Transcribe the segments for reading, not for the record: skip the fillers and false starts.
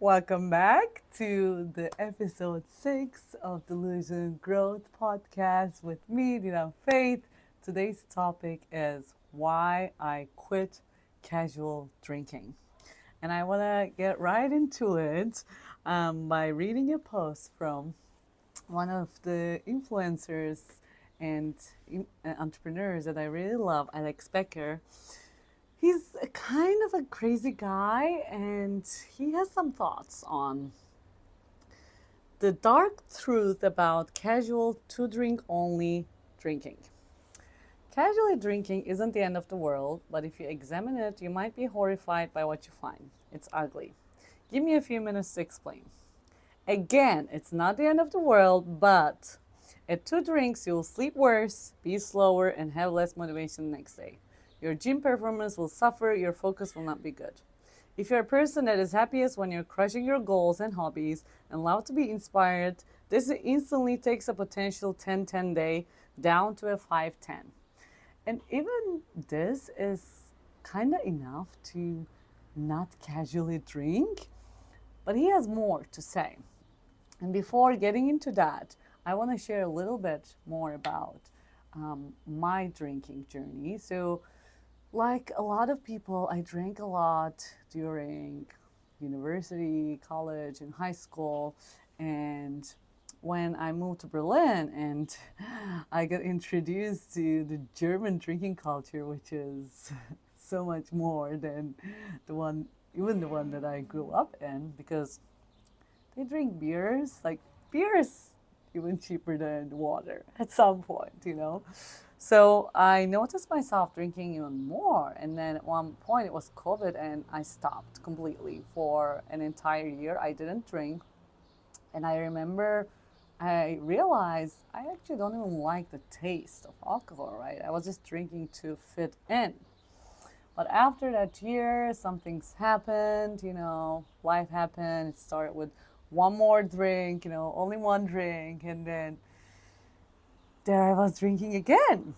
Welcome back to the episode 6 of Delusional Growth Podcast with me, Dina Faith. Today's topic is why I quit casual drinking. And I want to get right into it by reading a post from one of the influencers and entrepreneurs that I really love, Alex Becker. He's a kind of a crazy guy, and he has some thoughts on the dark truth about casual to drink only drinking. Casually drinking isn't the end of the world, but if you examine it, you might be horrified by what you find. It's ugly. Give me a few minutes to explain. Again, it's not the end of the world, but at 2 drinks, you'll sleep worse, be slower, and have less motivation the next day. Your gym performance will suffer, your focus will not be good. If you're a person that is happiest when you're crushing your goals and hobbies and love to be inspired, this instantly takes a potential 10-10 day down to a 5-10. And even this is kind of enough to not casually drink, but he has more to say. And before getting into that, I want to share a little bit more about my drinking journey. So, like a lot of people, I drank a lot during university, college, and high school. And when I moved to Berlin and I got introduced to the German drinking culture, which is so much more than even the one that I grew up in, because they drink beers, like beers even cheaper than water at some point. So I noticed myself drinking even more. And then at one point it was COVID and I stopped completely for an entire year. I didn't drink. And I remember I realized I actually don't even like the taste of alcohol, right? I was just drinking to fit in. But after that year, some things happened, life happened. It started with one more drink, only one drink. And then there I was drinking again.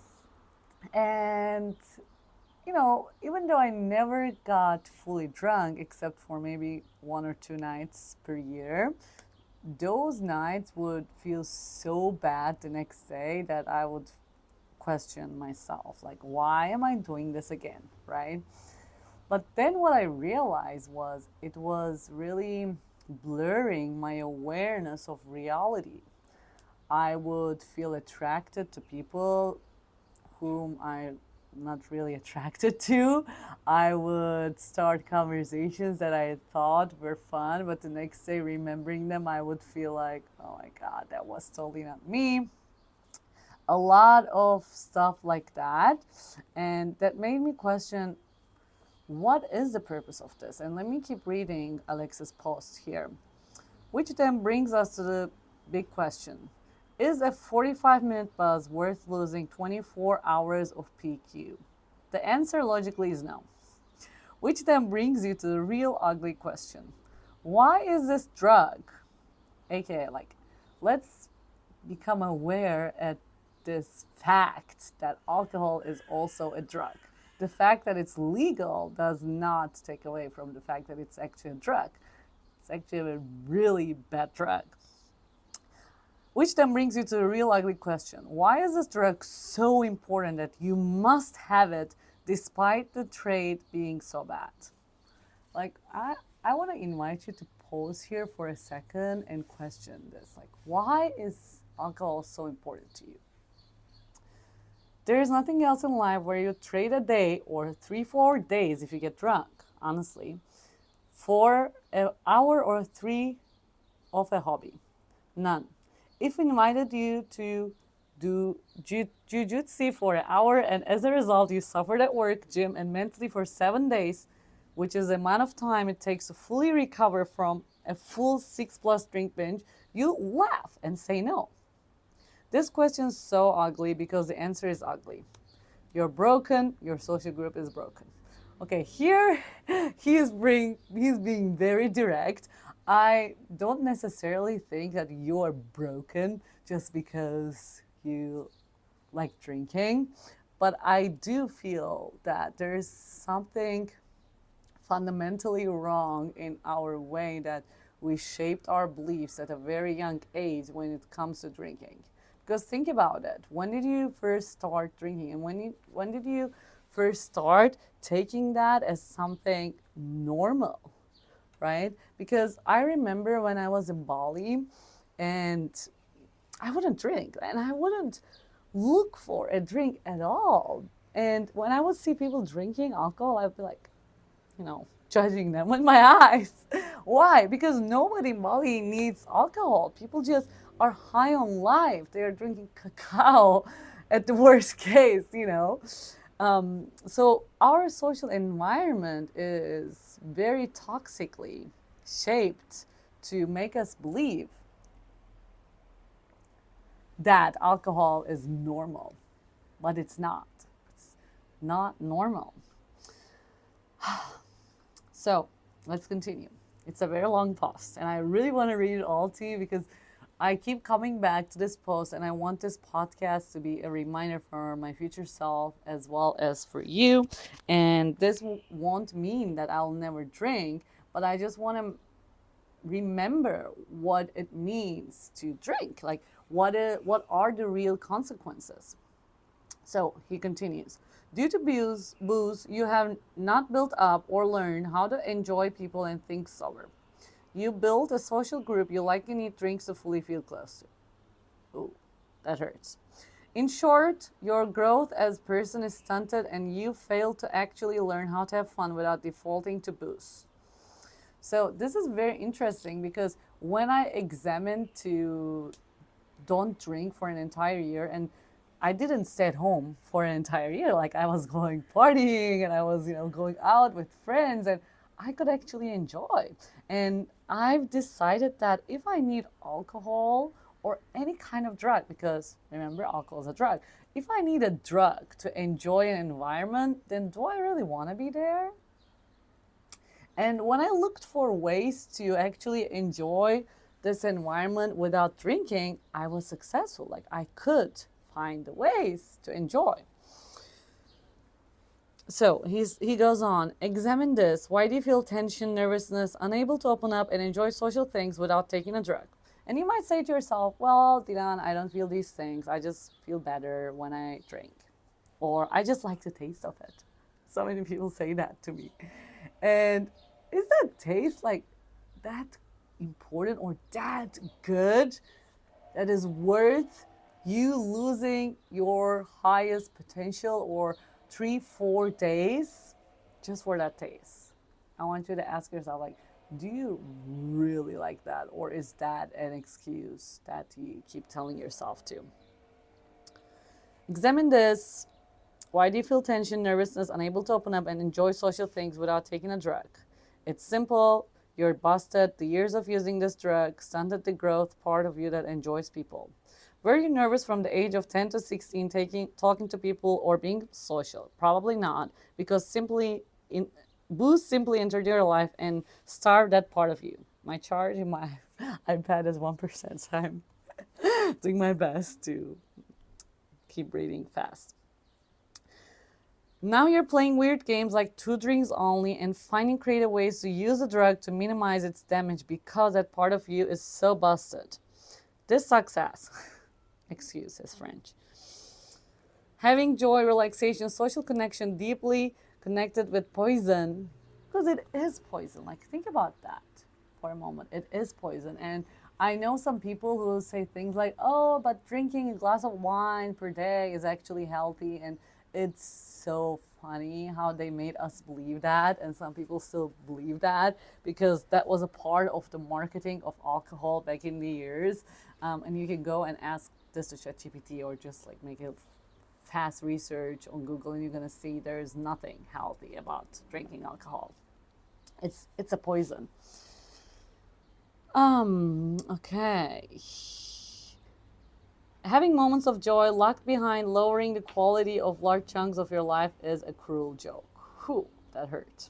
And, even though I never got fully drunk, except for maybe 1 or 2 nights per year, those nights would feel so bad the next day that I would question myself, like, why am I doing this again, right? But then what I realized was it was really blurring my awareness of reality. I would feel attracted to people whom I'm not really attracted to. I would start conversations that I thought were fun, but the next day remembering them, I would feel like, oh my God, that was totally not me. A lot of stuff like that. And that made me question, what is the purpose of this? And let me keep reading Alex's post here, which then brings us to the big question. Is a 45-minute buzz worth losing 24 hours of PQ? The answer logically is no. Which then brings you to the real ugly question. Why is this drug, aka let's become aware at this fact that alcohol is also a drug. The fact that it's legal does not take away from the fact that it's actually a drug. It's actually a really bad drug. Which then brings you to a real ugly question. Why is this drug so important that you must have it despite the trade being so bad? I want to invite you to pause here for a second and question this. Why is alcohol so important to you? There is nothing else in life where you trade a day or 3-4 days if you get drunk, honestly, for an hour or 3 of a hobby. None. If we invited you to do jiu-jitsu for an hour and as a result you suffered at work, gym, and mentally for 7 days, which is the amount of time it takes to fully recover from a full 6+ drink binge, you laugh and say no. This question is so ugly because the answer is ugly. You're broken, your social group is broken. Okay, here he's being very direct. I don't necessarily think that you are broken just because you like drinking, but I do feel that there's something fundamentally wrong in our way that we shaped our beliefs at a very young age when it comes to drinking. Because think about it. When did you first start drinking? And when did you first start taking that as something normal, right? Because I remember when I was in Bali and I wouldn't drink and I wouldn't look for a drink at all. And when I would see people drinking alcohol, I'd be like, judging them with my eyes. Why? Because nobody in Bali needs alcohol. People just are high on life. They are drinking cacao at the worst case. So our social environment is very toxically shaped to make us believe that alcohol is normal, but it's not. It's not normal. So let's continue. It's a very long post, and I really want to read it all to you because I keep coming back to this post, and I want this podcast to be a reminder for my future self as well as for you. And this won't mean that I'll never drink, but I just want to remember what it means to drink. Like, what are the real consequences? So he continues. Due to booze, you have not built up or learned how to enjoy people and think sober. You build a social group you likely need drinks to fully feel close to. Ooh, that hurts. In short, your growth as person is stunted and you fail to actually learn how to have fun without defaulting to booze. So this is very interesting because when I examined to don't drink for an entire year, and I didn't stay at home for an entire year. Like, I was going partying and I was, going out with friends, and I could actually enjoy. And I've decided that if I need alcohol or any kind of drug, because remember, alcohol is a drug. If I need a drug to enjoy an environment, then do I really want to be there? And when I looked for ways to actually enjoy this environment without drinking, I was successful. Like, I could find the ways to enjoy. So he goes on, examine this. Why do you feel tension, nervousness, unable to open up and enjoy social things without taking a drug? And you might say to yourself, well, Dilan, I don't feel these things. I just feel better when I drink. Or I just like the taste of it. So many people say that to me. And is that taste like that important or that good that is worth you losing your highest potential or 3-4 days just for that taste? I want you to ask yourself, like, do you really like that, or is that an excuse that you keep telling yourself to? Examine this. Why do you feel tension, nervousness, unable to open up and enjoy social things without taking a drug? It's simple. You're busted. The years of using this drug stunted the growth part of you that enjoys people. Were you nervous from the age of 10 to 16 talking to people or being social? Probably not, because booze simply entered your life and starved that part of you. My charge in my iPad is 1%, so I'm doing my best to keep reading fast. Now you're playing weird games like 2 drinks only and finding creative ways to use the drug to minimize its damage because that part of you is so busted. This sucks ass. Excuse his French. Having joy, relaxation, social connection deeply connected with poison, because it is poison. Like, think about that for a moment. It is poison. And I know some people who say things like, oh, but drinking a glass of wine per day is actually healthy. And it's so funny how they made us believe that, and some people still believe that because that was a part of the marketing of alcohol back in the years. And you can go and ask this to ChatGPT or just like make a fast research on Google, and you're gonna see there's nothing healthy about drinking alcohol. It's a poison. Okay. Having moments of joy locked behind lowering the quality of large chunks of your life is a cruel joke. Whew, that hurt.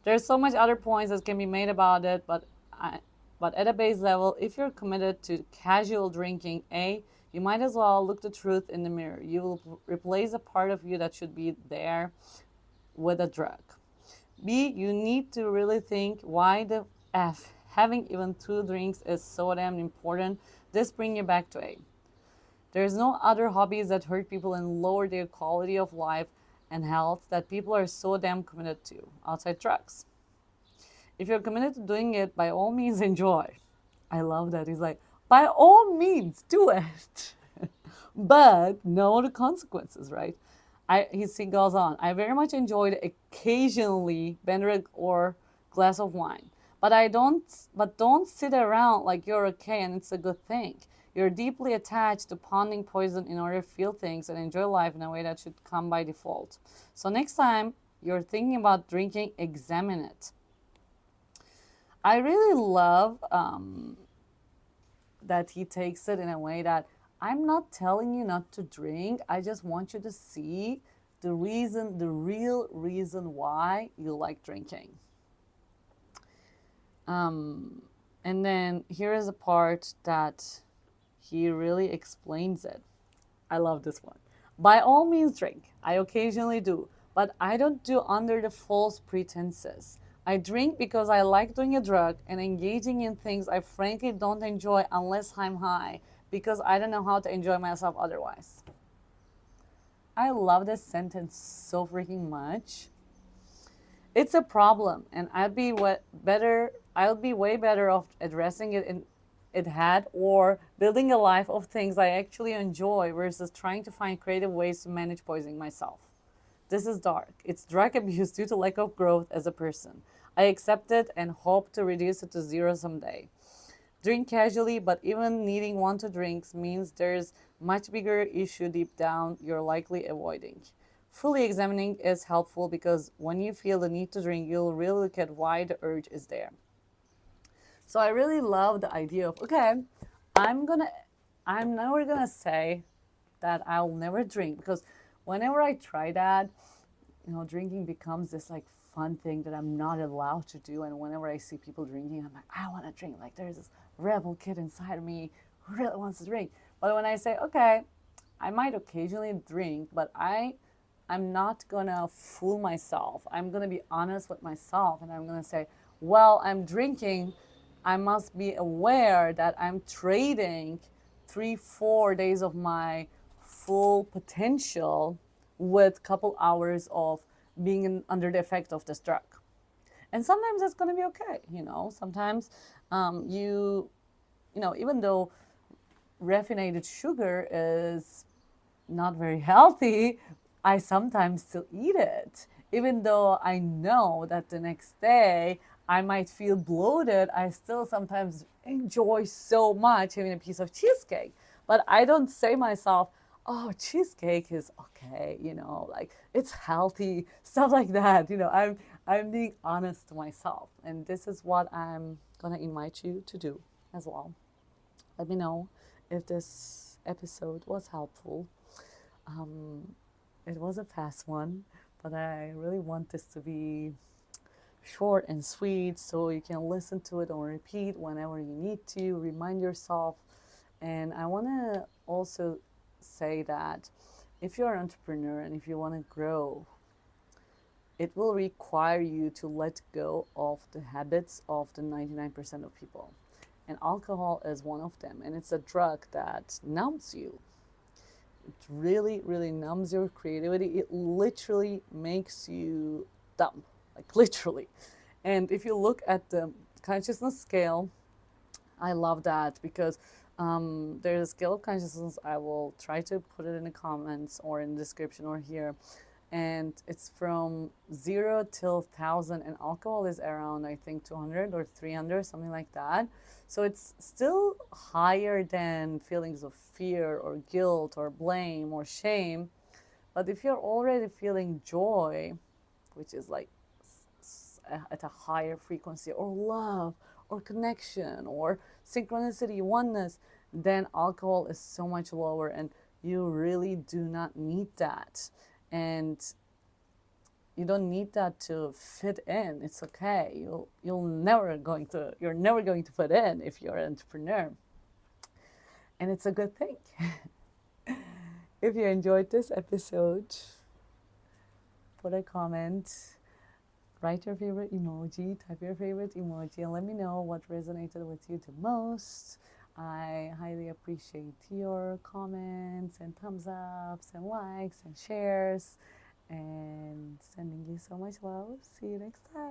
There's so much other points that can be made about it, but at a base level, if you're committed to casual drinking, you might as well look the truth in the mirror. You will replace a part of you that should be there with a drug. B, you need to really think why the F, having even 2 drinks is so damn important. This brings you back to A. There's no other hobbies that hurt people and lower their quality of life and health that people are so damn committed to outside drugs. If you're committed to doing it, by all means enjoy. I love that. He's like, by all means do it. But know the consequences, right? He goes on. I very much enjoyed occasionally Benrick or glass of wine, but don't sit around like you're okay and it's a good thing. You're deeply attached to pounding poison in order to feel things and enjoy life in a way that should come by default. So next time you're thinking about drinking, examine it. I really love that he takes it in a way that I'm not telling you not to drink. I just want you to see the real reason why you like drinking. And then here is a part that he really explains it. I love this one. By all means drink. I occasionally do, but I don't do under the false pretenses. I drink because I like doing a drug and engaging in things I frankly don't enjoy unless I'm high, because I don't know how to enjoy myself otherwise. I love this sentence so freaking much. It's a problem, and I'd be way better off addressing it in it had or building a life of things I actually enjoy versus trying to find creative ways to manage poisoning myself. This is dark. It's drug abuse due to lack of growth as a person. I accept it and hope to reduce it to 0 someday. Drink casually, but even needing 1 to 2 drinks means there's much bigger issue deep down you're likely avoiding. Fully examining is helpful because when you feel the need to drink, you'll really look at why the urge is there. So I really love the idea of, okay, I'm never gonna say that I'll never drink, because whenever I try that, drinking becomes this like fun thing that I'm not allowed to do. And whenever I see people drinking, I'm like, I want to drink. Like there's this rebel kid inside of me who really wants to drink. But when I say, okay, I might occasionally drink, but I'm not gonna fool myself. I'm gonna be honest with myself, and I'm gonna say, well, I'm drinking. I must be aware that I'm trading 3-4 days of my full potential with a couple hours of being under the effect of this drug. And sometimes that's going to be okay. Sometimes even though refined sugar is not very healthy, I sometimes still eat it. Even though I know that the next day I might feel bloated, I still sometimes enjoy so much having a piece of cheesecake. But I don't say myself, oh, cheesecake is okay, like it's healthy, stuff like that. I'm being honest to myself. And this is what I'm gonna invite you to do as well. Let me know if this episode was helpful. It was a fast one, but I really want this to be short and sweet so you can listen to it on repeat whenever you need to, remind yourself. And I want to also say that if you're an entrepreneur and if you want to grow, it will require you to let go of the habits of the 99% of people. And alcohol is one of them. And it's a drug that numbs you. It really, really numbs your creativity. It literally makes you dumb, like literally. And if you look at the consciousness scale, I love that because there's a scale of consciousness. I will try to put it in the comments or in the description or here. And it's from 0 till 1,000, and alcohol is around, I think, 200 or 300, something like that. So it's still higher than feelings of fear or guilt or blame or shame. But if you're already feeling joy, which is like at a higher frequency, or love or connection or synchronicity, oneness, then alcohol is so much lower, and you really do not need that. And you don't need that to fit in. It's okay. You're never going to fit in if you're an entrepreneur. And it's a good thing. If you enjoyed this episode, put a comment, Write your favorite emoji, type your favorite emoji, and let me know what resonated with you the most. I highly appreciate your comments and thumbs ups and likes and shares, and sending you so much love. See you next time.